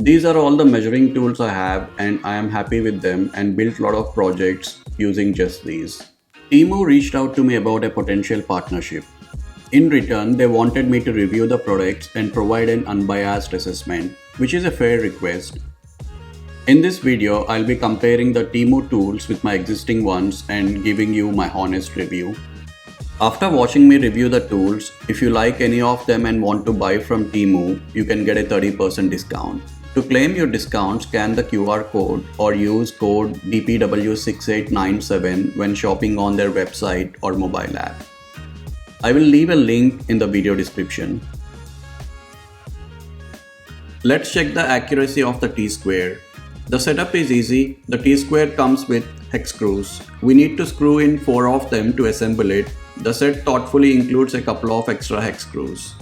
These are all the measuring tools I have and I am happy with them and built a lot of projects using just these. Temu reached out to me about a potential partnership. In return, they wanted me to review the products and provide an unbiased assessment, which is a fair request. In this video, I'll be comparing the Temu tools with my existing ones and giving you my honest review. After watching me review the tools, if you like any of them and want to buy from Temu, you can get a 30% discount. To claim your discount, scan the QR code or use code DPW6897 when shopping on their website or mobile app. I will leave a link in the video description. Let's check the accuracy of the t-square. The setup is easy. The t-square comes with hex screws. We need to screw in 4 of them to assemble it. The set thoughtfully includes a couple of extra hex screws.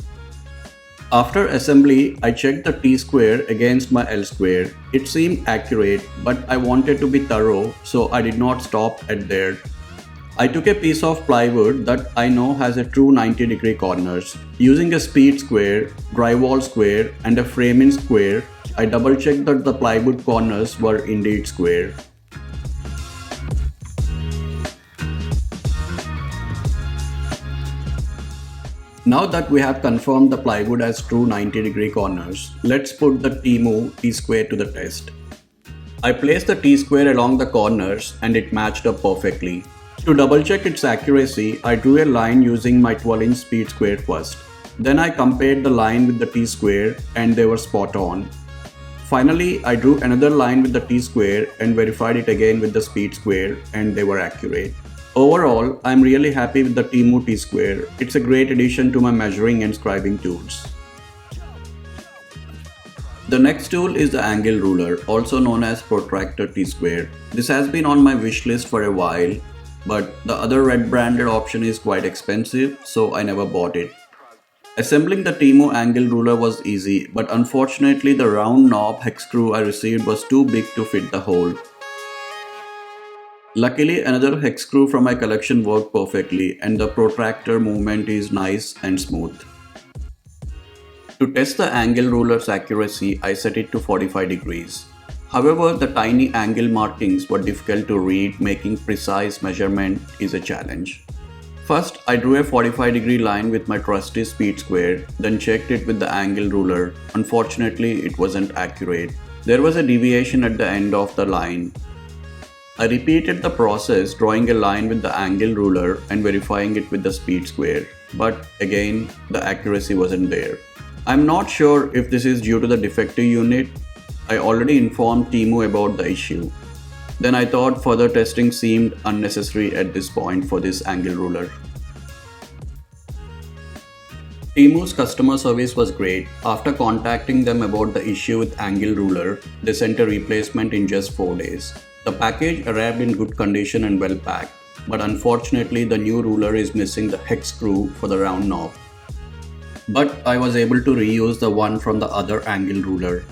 After assembly, I checked the t-square against my l-square. It seemed accurate, but I wanted to be thorough, so I did not stop at there. I took a piece of plywood that I know has a true 90-degree corners. Using a speed square, drywall square, and a framing square, I double-checked that the plywood corners were indeed square. Now that we have confirmed the plywood has true 90-degree corners, let's put the Temu t-square to the test. I placed the t-square along the corners and it matched up perfectly. To double check its accuracy, I drew a line using my 12-inch speed square first. Then I compared the line with the t-square and they were spot on. Finally, I drew another line with the t-square and verified it again with the speed square and they were accurate. Overall, I'm really happy with the Temu t-square. It's a great addition to my measuring and scribing tools. The next tool is the angle ruler, also known as protractor t-square. This has been on my wish list for a while, but the other red branded option is quite expensive, so I never bought it. Assembling the Temu angle ruler was easy, but unfortunately the round knob hex screw I received was too big to fit the hole. Luckily, another hex screw from my collection worked perfectly and the protractor movement is nice and smooth. To test the angle ruler's accuracy, I set it to 45 degrees. However, the tiny angle markings were difficult to read, making precise measurement is a challenge. First, I drew a 45-degree line with my trusty speed square, then checked it with the angle ruler. Unfortunately, it wasn't accurate. There was a deviation at the end of the line. I repeated the process, drawing a line with the angle ruler and verifying it with the speed square. But again, the accuracy wasn't there. I'm not sure if this is due to the defective unit. I already informed Temu about the issue. Then I thought further testing seemed unnecessary at this point for this angle ruler. Temu's customer service was great. After contacting them about the issue with angle ruler, they sent a replacement in just 4 days. The package arrived in good condition and well packed, but unfortunately the new ruler is missing the hex screw for the round knob. But I was able to reuse the one from the other angle ruler.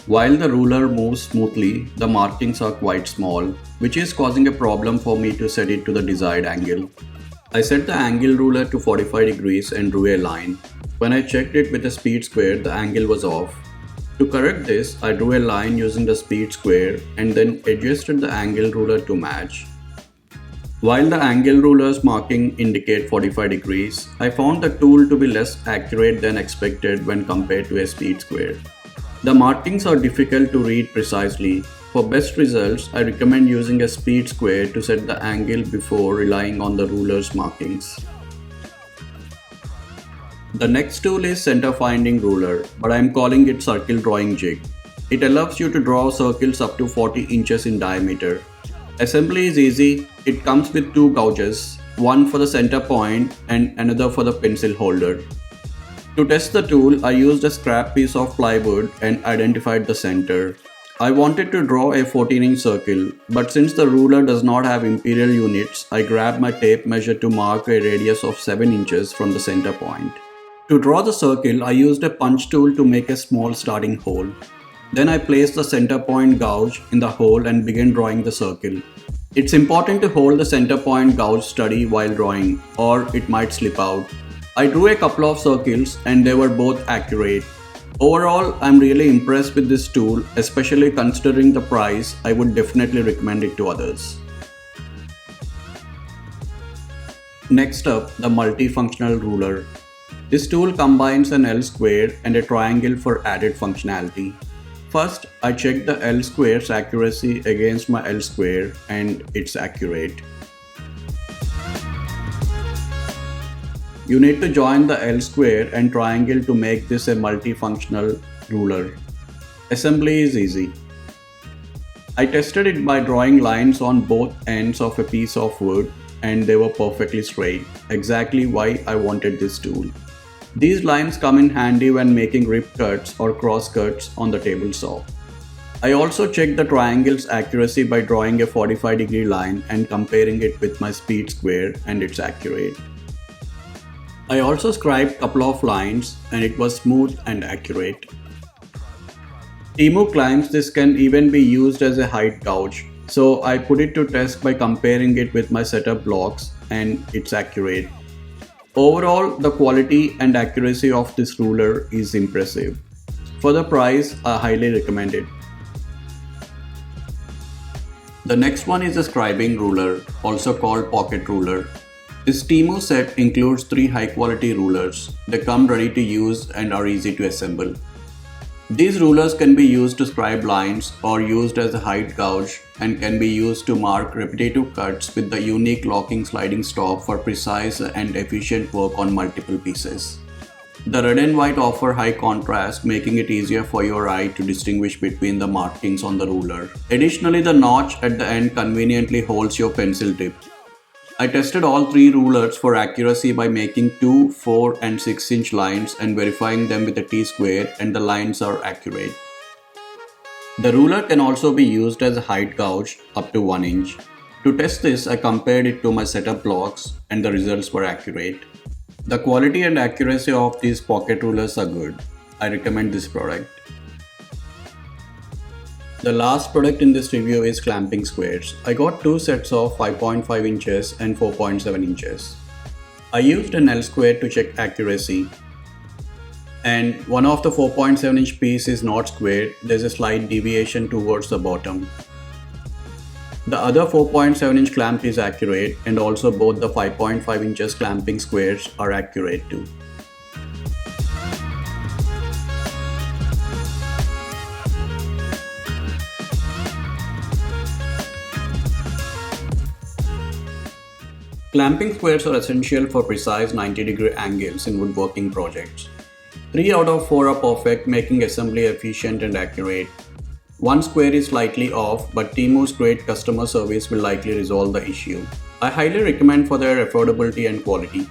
While the ruler moves smoothly, the markings are quite small, which is causing a problem for me to set it to the desired angle. I set the angle ruler to 45 degrees and drew a line. When I checked it with a speed square, the angle was off. To correct this, I drew a line using the speed square and then adjusted the angle ruler to match. While the angle ruler's marking indicate 45 degrees, I found the tool to be less accurate than expected when compared to a speed square. The markings are difficult to read precisely. For best results, I recommend using a speed square to set the angle before relying on the ruler's markings. The next tool is center finding ruler, but I am calling it circle drawing jig. It allows you to draw circles up to 40 inches in diameter. Assembly is easy. It comes with 2 gouges, one for the center point and another for the pencil holder. To test the tool, I used a scrap piece of plywood and identified the center. I wanted to draw a 14-inch circle, but since the ruler does not have imperial units, I grabbed my tape measure to mark a radius of 7 inches from the center point. To draw the circle, I used a punch tool to make a small starting hole. Then I placed the center point gouge in the hole and began drawing the circle. It's important to hold the center point gouge steady while drawing, or it might slip out. I drew a couple of circles and they were both accurate. Overall, I'm really impressed with this tool, especially considering the price. I would definitely recommend it to others. Next up, the multifunctional ruler. This tool combines an L-square and a triangle for added functionality. First, I check the L-square's accuracy against my L-square and it's accurate. You need to join the L-square and triangle to make this a multifunctional ruler. Assembly is easy. I tested it by drawing lines on both ends of a piece of wood and they were perfectly straight, exactly why I wanted this tool. These lines come in handy when making rip cuts or cross cuts on the table saw. I also checked the triangle's accuracy by drawing a 45-degree line and comparing it with my speed square, and it's accurate. I also scribed a couple of lines and it was smooth and accurate. Temu claims this can even be used as a height gauge, so I put it to test by comparing it with my setup blocks and it's accurate. Overall, the quality and accuracy of this ruler is impressive. For the price, I highly recommend it. The next one is a scribing ruler, also called pocket ruler. This Temu set includes 3 high-quality rulers. They come ready to use and are easy to assemble. These rulers can be used to scribe lines or used as a height gauge and can be used to mark repetitive cuts with the unique locking sliding stop for precise and efficient work on multiple pieces. The red and white offer high contrast, making it easier for your eye to distinguish between the markings on the ruler. Additionally, the notch at the end conveniently holds your pencil tip. I tested all 3 rulers for accuracy by making 2, 4 and 6 inch lines and verifying them with a t-square, and the lines are accurate. The ruler can also be used as a height gauge up to 1 inch. To test this, I compared it to my setup blocks and the results were accurate. The quality and accuracy of these pocket rulers are good. I recommend this product. The last product in this review is clamping squares. I got 2 sets of 5.5 inches and 4.7 inches. I used an L square to check accuracy, and one of the 4.7 inch piece is not square. There's a slight deviation towards the bottom. The other 4.7 inch clamp is accurate, and also both the 5.5 inches clamping squares are accurate too. Clamping squares are essential for precise 90-degree angles in woodworking projects. 3 out of 4 are perfect, making assembly efficient and accurate. 1 square is slightly off, but Temu's great customer service will likely resolve the issue. I highly recommend for their affordability and quality.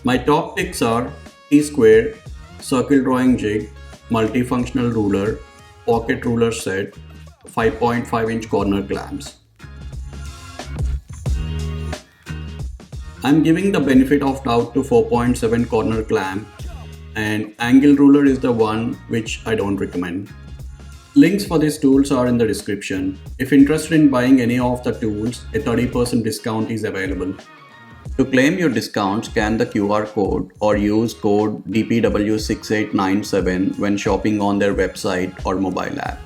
My top picks are t-sqaure, circle drawing jig, multifunctional ruler, pocket ruler set, 5.5 inch corner clamps. I'm giving the benefit of doubt to 4.7 corner clamp, and angle ruler is the one which I don't recommend. Links for these tools are in the description. If interested in buying any of the tools, a 30% discount is available. To claim your discount, scan the QR code or use code DPW6897 when shopping on their website or mobile app.